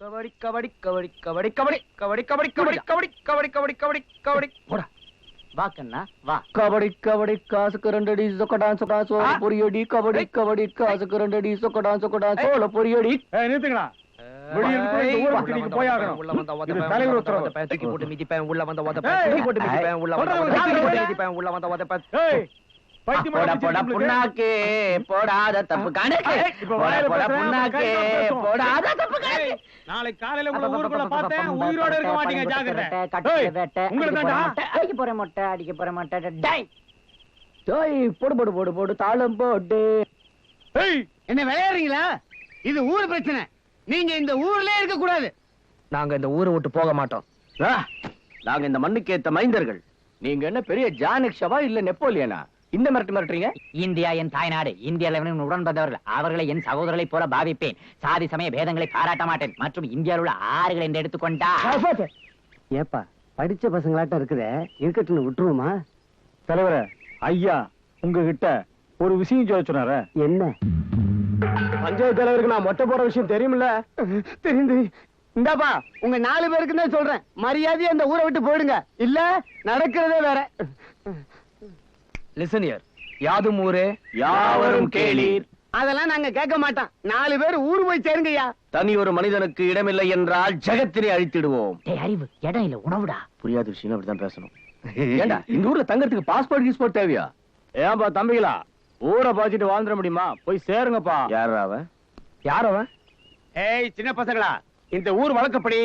கபடி கபடி கபடி கபடி கபடி கபடி கபடி கபடி கபடி கபடி கபடி கபடி கபடி போடா வா கண்ணா வா. கபடி கபடி காசுக்கு ரெண்டடி சொக்கடான் சொக்கா சோள பொரியடி கபடி கபடி காசுக்கு ரெண்டடி சொக்கடான் சொக்கடா சோள பொரியடி. நிறுத்துங்களா புண்ணாக்கு போடாத தப்பு கணக்கு புண்ணாக்கு போடாத தப்பு கணக்கு. நாளை காலையில உங்களை ஊருக்குள்ள பார்த்தேன், உயிரோட இருக்க மாட்டீங்க, ஜாக்கிரதை. அடிக்க போற மொட்டை அடிக்க போற மொட்டை போடு போடு போடு போடு தாளம் போட்டு. என்ன விளையாடுறீங்களா? இது ஊர் பிரச்சனை, நீங்க இந்த ஊர்லயே இருக்க கூடாது. நாங்க இந்த ஊரை விட்டு போக மாட்டோம். நாங்க இந்த மண்ணுக்கு ஏத்த மைந்தர்கள். நீங்க என்ன பெரிய ஜானிக்ஷவா இல்ல நெப்போலியனா இந்த மிரட்டுறீங்க? இந்தியா என் தாய்நாடு. இந்தியாவில் உடன் வந்தவர்கள், அவர்களை என் சகோதரர்களை போல பாவிப்பேன். சாதி சமய பேதங்களை பாராட்ட மாட்டேன். மற்றும் இந்தியாவில் உள்ள ஆறுகள் என்று எடுத்துக்கொண்டா. ஏப்பா படிச்ச பசங்களாட்டம் இருக்குதே, இருக்கட்டுன்னு விட்டுருவோமா? தலைவரே, ஐயா உங்ககிட்ட ஒரு விஷயம் சொல்ல சொன்னார. என்ன? பஞ்சாயத்து தலைவருக்கு நான் மொட்டை போற விஷயம் தெரியுமில்ல? தெரிந்து. இந்தாப்பா உங்க 4 பேருக்கு தான் சொல்றேன், மரியாதையா அந்த ஊரை விட்டு போயிடுங்க, இல்ல நடக்கிறதே வேற. Listen here. யாதும் ஊரே யாவரும் கேளீர். அதெல்லாம் நாங்க கேட்க மாட்டோம். 4 பேர் ஊர் போய் சேருங்கய்யா. தனி ஒரு மனிதனுக்கு இடமில்லை என்றால் ஜகத்தினை அழித்திடுவோம். அறிவு இடம் இல்ல உணவுடா. புரியாத விஷயம் அப்படிதான் பேசணும். ஏண்டா இந்த ஊர்ல தங்கறதுக்கு பாஸ்போர்ட் கீஸ்போர்ட் தேவையா? ஏன்பா தம்பிகளா, ஊரை பாய்ச்சிட்டு வாழ்ந்துட முடியுமா? போய் சேருங்கப்பா. யார் அவன்? ஏய் சின்ன பசங்களா, இந்த ஊர் வழக்கப்படி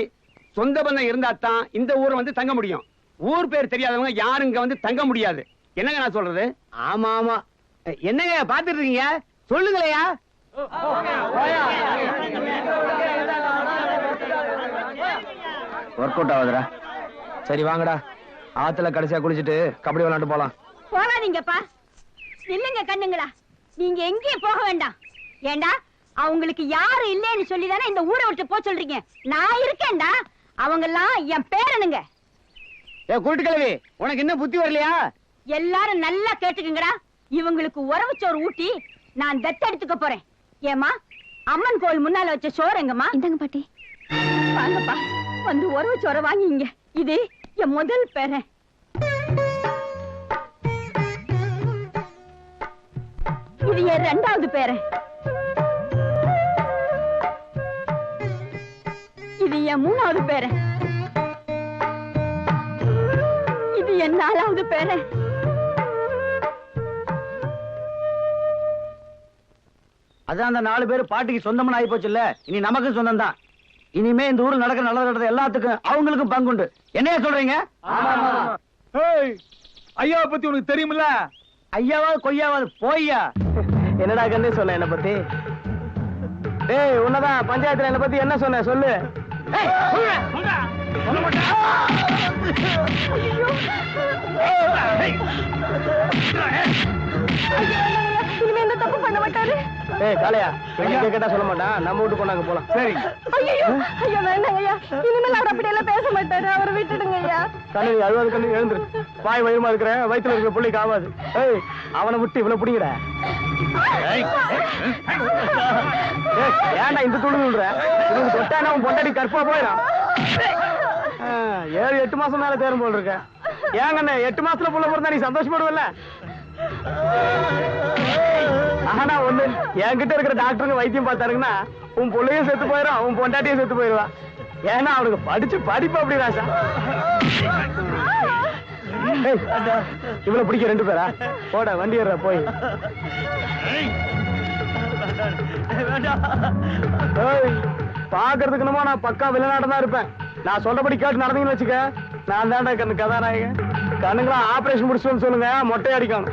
சொந்த பந்தம் இருந்தா தான் இந்த ஊரை வந்து தங்க முடியும். ஊர் பேர் தெரியாதவங்க யாரும் இங்க வந்து தங்க முடியாது. என்னங்க நான் சொல்றது? ஆமா ஆமா. என்னங்க பாத்துட்டு இருக்கீங்க, சொல்லுங்களையா. Work out ஆகுதுடா. சரி வாங்கடா, ஆத்துல கடைசியா குளிச்சுட்டு கபடி விளையாண்டு போலாம். போகாதீங்கப்பா, இல்லங்க கண்ணுங்களா, நீங்க எங்கேயும் போக வேண்டாம். ஏண்டா அவங்களுக்கு யாரும் இல்லைன்னு சொல்லிதானே இந்த ஊரை விட்டு போக சொல்றீங்க? நான் இருக்கேன்டா, அவங்க எல்லாம் என் பேரனுங்க. ஏ கூட்டுக்கிழவி, உனக்கு என்ன புத்தி வரலையா? எல்லாரும் நல்லா கேட்டுக்குங்கடா. இவங்களுக்கு உறவு சோறு ஊட்டி நான் தத்தெடுத்துக்க போறேன். ஏமா, அம்மன் கோயில் முன்னால வச்ச சோறு எங்கம்மா? இந்தாங்க பாட்டி. வாங்கப்பா, வந்து உறவு சோற வாங்கிங்க. இது என் முதல் பேரன். இது என் 2வது பேரன். இது என் 3வது பேரன். இது என் 4வது பேரன். அதான் அந்த 4 பேர் பாட்டிக்கு சொந்தமான ஆகி போச்சு இல்ல, இனி நமக்கு சொந்தம் தான். இனிமே இந்த ஊர்ல நடக்கிற நல்லது எல்லாத்துக்கும் அவங்களுக்கும் பங்குண்டு. என்னையா சொல்றீங்க? ஐயாவை பத்தி உனக்கு தெரியுமில்ல? ஐயாவது கொய்யாவது போய்யா. என்னடா கண்ணே சொன்ன என்ன பத்தி? டேய் உன்னதான் பஞ்சாயத்துல என்ன பத்தி என்ன சொன்ன சொல்லு. இனிமே இந்த தப்பு பண்ண மாட்டாரு. ஏய் காளையா, கேட்டா சொல்ல மாட்டான். நம்ம வீட்டு கொண்டாங்க போலாம். சரி. ஐயோ ஐயோ வேண்டாங்க ஐயா, இனிமேல் அவர் அப்படி எல்லாம் பேச மாட்டாரு. அவரை விட்டுடுங்க ஐயா. கண்ணு அழுவாது, கண்ணு எழுந்துரு. வாய் வயிறுமா இருக்கிற, வயிற்றுல இருக்கிற பிள்ளைக்கு ஆகாது. ஏய் அவனை விட்டு இவ்வளவு பிடிக்கிற. ஏன்டா இந்த துணி விடுற? இவனுக்கு தொட்டானா அவன் பொண்டாடி கற்பா போயிடும். 7-8 மாசம் மேல தேரும் போல் இருக்க. ஏங்கண்ணே 8 மாசத்துல புள்ள பிறந்தா நீ சந்தோஷப்படுவல்ல? ஆனா ஒண்ணு, என்கிட்ட இருக்கிற டாக்டருங்க வைத்தியம் பார்த்தாருங்கன்னா உன் பிள்ளையும் செத்து போயிடும், அவன் பொண்டாட்டியும் செத்து போயிடுவான். ஏன்னா அவனுக்கு படிச்சு படிப்பு அப்படி ராசா. இவ்வளவு பிடிக்க 2 பேரா? போட வண்டி ஏற போய். பாக்குறதுக்கு என்னமோ நான் பக்கா வெளிநாடு தான் இருப்பேன். நான் சொல்றபடி கேட்டு நடந்தீங்கன்னு வச்சுக்க, நான் தான்டா கண்ணு கதாநாயகன். கண்ணுங்களா ஆபரேஷன் முடிச்சு சொல்லுங்க, மொட்டை அடிக்கணும்.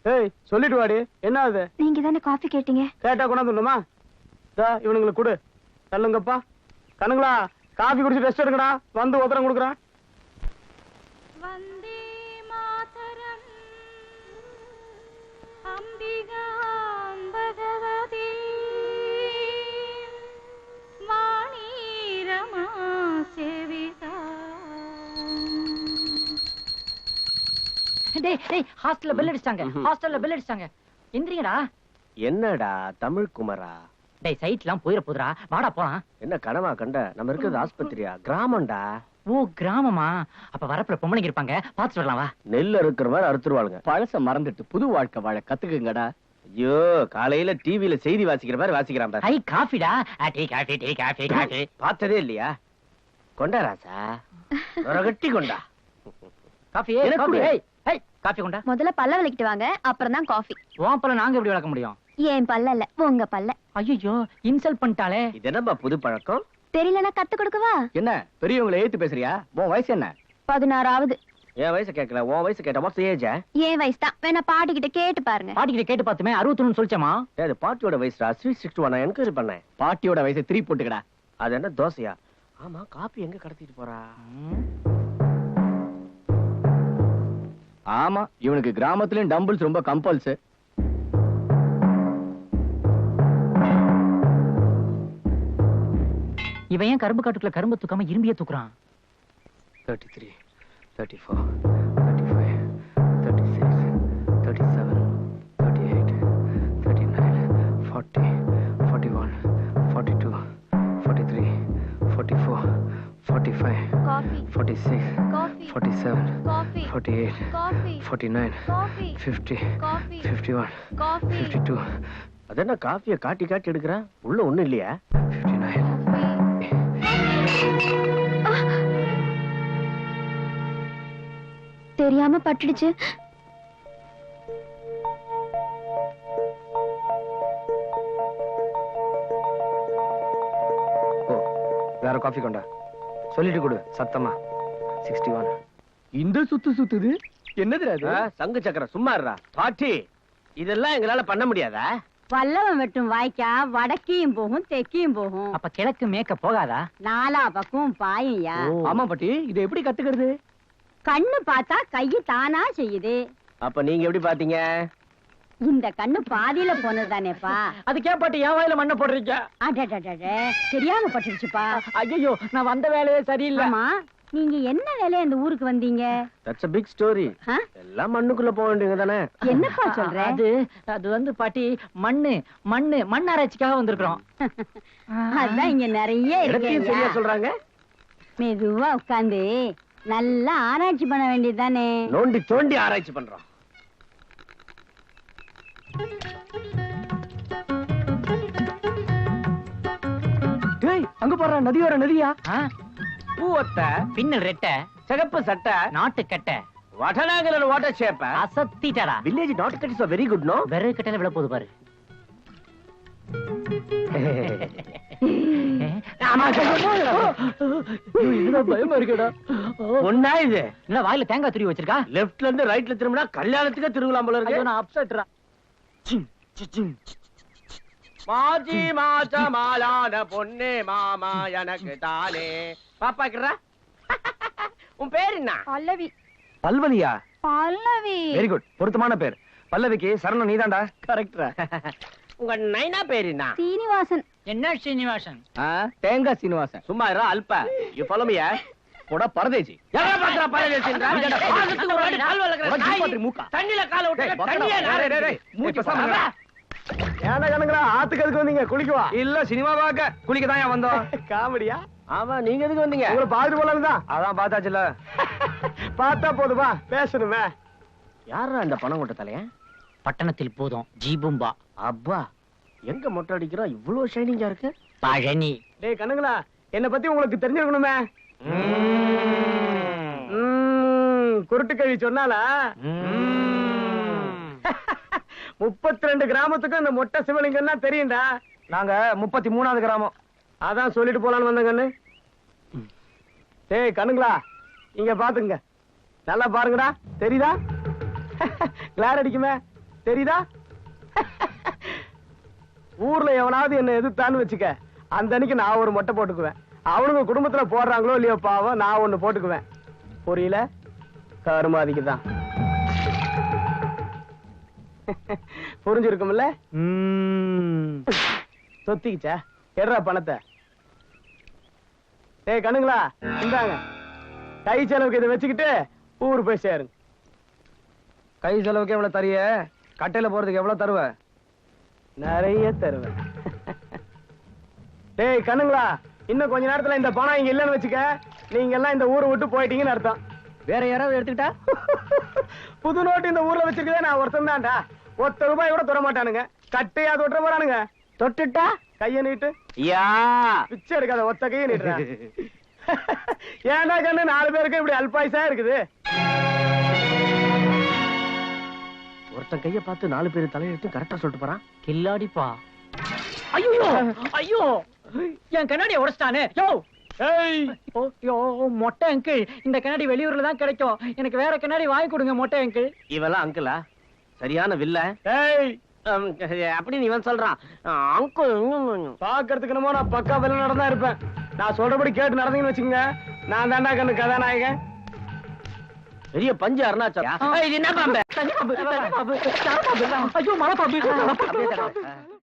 ஏய் சொல்லிட்டு வாடி, என்ன அது? நீங்க தானே காஃபி கேட்டீங்க. கேட்டா கொண்டாந்துமா? இவனுங்களுக்கு கொடு. தள்ளுங்கப்பா. கண்ணுங்களா, காபி குடிச்சு ரெஸ்ட் எடுங்கடா, வந்து உத்தரம் கொடுக்குறேன். வந்தே மாதரம் அம்பிகா பகவதி வாணீரமா சேவிதா. டேய் ஹாஸ்டல்ல பெல் அடிச்சாங்க. எந்திரிங்கடா. என்னடா தமிழ் குமரா? டேய் சைட்லாம் போயிர போதுடா, வாடா போலாம். என்ன கனவா கண்ட? நம்ம இருக்கிறது ஆஸ்பத்திரியா? கிராமம்டா. ஓ கிராமமா? அப்ப வரப்புல பொம்பளைங்க இருப்பாங்க, பாத்துட்டு வரலாம் வா. நெல் அறுக்கிற மாதிரி அறுத்துருவாளுங்க. பழச மறந்துட்டு புது வாழ்க்கை வாழ கத்துக்குங்கடா. ஐயோ, காலையில டிவில செய்தி வாசிக்கிற மாதிரி வாசிக்கிறான் பாரு. ஐ காஃபிடா. Tea coffee. பார்த்ததே இல்லையா? கொண்டா ராசா, கட்டி கொண்டா. காஃபி. ஏய் காஃபி கொண்டா. முதல்ல பல்ல விளக்கிட்டு வாங்க, அப்புறம் தான் காஃபி. உன் பல்ல நாங்க எப்படி விளக்க முடியும்? ஏன் பல்ல இல்ல, உங்க பல்ல. ஐயோ இன்சல்ட் பண்ணிட்டாளே. இது என்னப்பா புது பழக்கம்? தெரியலனா கத்து கொடுக்கவா? என்ன பெரியவங்களை ஏத்து பேசுறியா? உன் வயசு என்ன? 16வது. என் வயசு கேட்கல, உன் வயசு கேட்ட மாதிரி ஏஜ். ஏன் வயசு தான், வேணா பாட்டிக்கிட்ட கேட்டு பாருங்க. பாட்டிக்கிட்ட கேட்டு பார்த்துமே 61 சொல்லிச்சேமா. அது பாட்டியோட வயசுடா. 361 நான் என்கொயரி பண்ணேன். பாட்டியோட வயசு 3 போட்டுக்கடா. அது என்ன தோசையா? ஆமா, காப்பி எங்க கடத்திட்டு போறா? ஆமா, இவனுக்கு கிராமத்துலயும் டம்பிள்ஸ் ரொம்ப கம்பல்ஸ். இவன் ஏன் கரும்பு காட்டுக்குள்ள கரும்பு தூக்காம இரும்பிய தூக்குறான்? 33, 34, 35, 36, 37, 38, 39, 40, 41, 42, 43, 44, 45, coffee 46, coffee 47, coffee 48, coffee 49, coffee 50, coffee 51, coffee 52. அது என்ன காஃபியை காட்டி காட்டி எடுக்கிறேன்? உள்ள ஒண்ணும் இல்லையா? 59. தெரியாம பட்டுடுச்சு. ஓ, வேற காஃபி கொண்டா. சொல்லிட்டு கொடு சத்தமா. 61. இந்த சுத்துது என்னது அது? சங்கு சக்கரம். சும்மா இருடா பாட்டி. இதெல்லாம் எங்களால பண்ண முடியாதா? பல்லவன் வெட்டும் வாய்க்கா வடக்கையும் போகும் தெற்கையும் போகும். அப்ப கிழக்கு மேற்க போகாதா? நாலா பக்கம் பாயையா. ஆமா பாட்டி, இதை எப்படி கத்துக்கிறது? கண்ணு பார்த்தா கையை தானா செய்யுது. அப்ப நீங்க எப்படி பாத்தீங்க? இந்த கண்ணு பாதியில போனதுதானேப்பா. அதுக்கே பாட்டி என் வாயில மண்ணை போடுறீங்க? அடடடட, தெரியாம பட்டுடுச்சுப்பா. ஐயோ, நான் வந்த வேலையே சரியில்லை. ஆமா, நீங்க என்ன வேலையா இந்த ஊருக்கு வந்தீங்க? That's a big story. ஆ? எல்லாம் மண்ணுக்குள்ள போக வேண்டியது தானே? என்னப்பா சொல்ற? அது வந்து பாட்டி மண் ஆராய்ச்சிக்காக வந்திருக்கிறோம். அதான் இங்க நிறைய இடத்தையும் சரியா இருக்கு. சொல்றாங்க. மெதுவா உட்கார்ந்து நல்லா ஆராய்ச்சி பண்ண வேண்டியதுதானே. நோண்டி தோண்டி ஆராய்ச்சி பண்றோம். டேய், அங்க பாரு, நதியோர நதியா. பூவத்த, பின்னல் ரெட்டை, சிகப்பு சட்டை, நாட்டு கட்டை, வடநாகல வாட்டர் ஷேப். அசத்திட்டடா. Village not cut is very good. No வெறும் கட்டையில விழ போகுது பாரு. பயமா இருக்கடா. ஒண்ணா இது என்ன வாயில தேங்காய் துருவி வச்சிருக்கா? லெஃப்ட்ல இருந்து ரைட்ல திரும்பினா கல்யாணத்துக்கு திருவிழா போல இருக்கு. நான் அப்செட்ரா. மாஜி மாச மாலான பொண்ணே மாமா எனக்கு தானே. பாப்பா கிரா. உன் பேர் என்ன? பல்லவி. பல்வலியா? பல்லவி. வெரி குட், பொருத்தமான பேர். பல்லவிக்கு சரணம் நீதான்டா. கரெக்டா. உங்க நைனா பேர் என்ன? சீனிவாசன். என்ன ஸ்ரீனிவாசன்? தேங்காய் சீனிவாசன். சும்மா இரா அல்ப. You follow me. போடா பரதேசி. யாரா பாக்குற பரதேசின்றா? பாசத்துக்கு ஒரு வாட்டி கால் வலக்குற நாய். பாத்ரி மூக்கா. தண்ணில கால விட்டு தண்ணியே நாரே. மூச்சு பேசாம. ஏன்டா கணங்கடா, ஆத்துக்கு எதுக்கு வந்தீங்க? குளிக்கவா? இல்ல, சினிமா பார்க்க. குளிக்க தான் வந்தோம். காமெடியா? ஆமா, நீங்க எதுக்கு வந்தீங்க? உங்களை பாத்துட்டு போலாம் தான். அதான் பார்த்தாச்சுல. பார்த்தா போதுமா, பேசணுமே. யாரா இந்த பணம் கொட்ட தலைய? பட்டணத்தில் போதும் ஜீபும்பா. அப்பா, எங்க மொட்டை அடிக்கிறோம்? இவ்வளவு ஷைனிங்கா இருக்கு. பழனி. டேய் கண்ணுங்களா, என்ன பத்தி உங்களுக்கு தெரிஞ்சிருக்கணுமே. குருட்டு கழி சொன்னாலா? 32 கிராமத்துக்கும் இந்த மொட்டை சிவலிங்கம்னா தெரியும்டா. நாங்க 33வது கிராமம். அதான் சொல்லிட்டு போலான்னு வந்த கண்ணு. டேய் கண்ணுங்களா, இங்க பாத்துங்க. நல்லா பாருங்கடா, தெரியுதா? கிளார் அடிக்குமே. தெரியுதா? ஊர்ல எவனாவது என்ன எதிர்த்தான்னு வச்சுக்க, அந்த அன்னைக்கு நான் ஒரு மொட்டை போட்டுக்குவேன். அவனுங்க குடும்பத்துல போடுறாங்களோ இல்லையோ பாவம், நான் ஒண்ணு போட்டுக்குவேன். புரியல? கருமாதிக்கு தான். புரிஞ்சிருக்கும்ல? சொத்திக்கிச்சா? எடுறா பணத்தை. டேய் கண்ணுங்களா, இந்தாங்க. கை செலவுக்கு இதை வச்சுக்கிட்டு ஊரு போய் சேருங்க. கை செலவுக்கு எவ்வளவு தரிய? கட்டையில போறதுக்கு எவ்வளவு தருவ? நிறைய தருவேன். டேய் கண்ணுங்களா, இன்னும் கொஞ்ச நேரத்துல இந்த பணம் இங்க இல்லன்னு வச்சுக்க, நீங்க எல்லாம் இந்த ஊரை விட்டு போயிட்டீங்கன்னு அர்த்தம். வேற யாராவது எடுத்துக்கிட்டா? புது நோட்டு இந்த ஊர்ல வச்சிருக்கதே நான் ஒருத்தன் தான்டா. ₹1 கூட தொட மாட்டானுங்க. கட்டையா தொட்ட போறானுங்க. தொட்டுட்டா கைய நீட்டு. யா பிச்சை எடுக்காத, ஒத்த கைய நீட்டுற. ஏன்டா கண்ணு 4 பேருக்கு இப்படி அல்பாயுசா இருக்குது? ஒருத்தன் கைய பார்த்து 4 பேர் தலையெடுத்து கரெக்டா சொல்லிட்டு போறான். கில்லாடிப்பா. ஐயோ ஐயோ, என் கண்ணாடியை உடைச்சிட்டானே. யோ ஏய், ஓ, யோ, மொட்டை அங்கிள், இந்த கண்ணாடி வெளியூர்ல தான் கிடைக்கும். எனக்கு வேற கண்ணாடி வாங்கி கொடுங்க மொட்டை அங்கிள். இவெல்லாம் அங்கிளா? சரியான வில்ல. ஏய், அப்படின்னு இவன் சொல்றான். அங்கிள் பாக்குறதுக்கு என்னமோ நான் பக்கா வில்ல நடந்தா இருப்பேன். நான் சொல்றபடி கேட்டு நடந்தீங்கன்னு வச்சுக்கோங்க, நான் தாண்டா கண்ணு கதாநாயகன். பெரிய பஞ்சு அருணாச்சலம். இது என்ன பாம்பு? தனி பாம்பு, தனி பாம்பு, சார பாம்பு. ஐயோ மலை பாம்பு.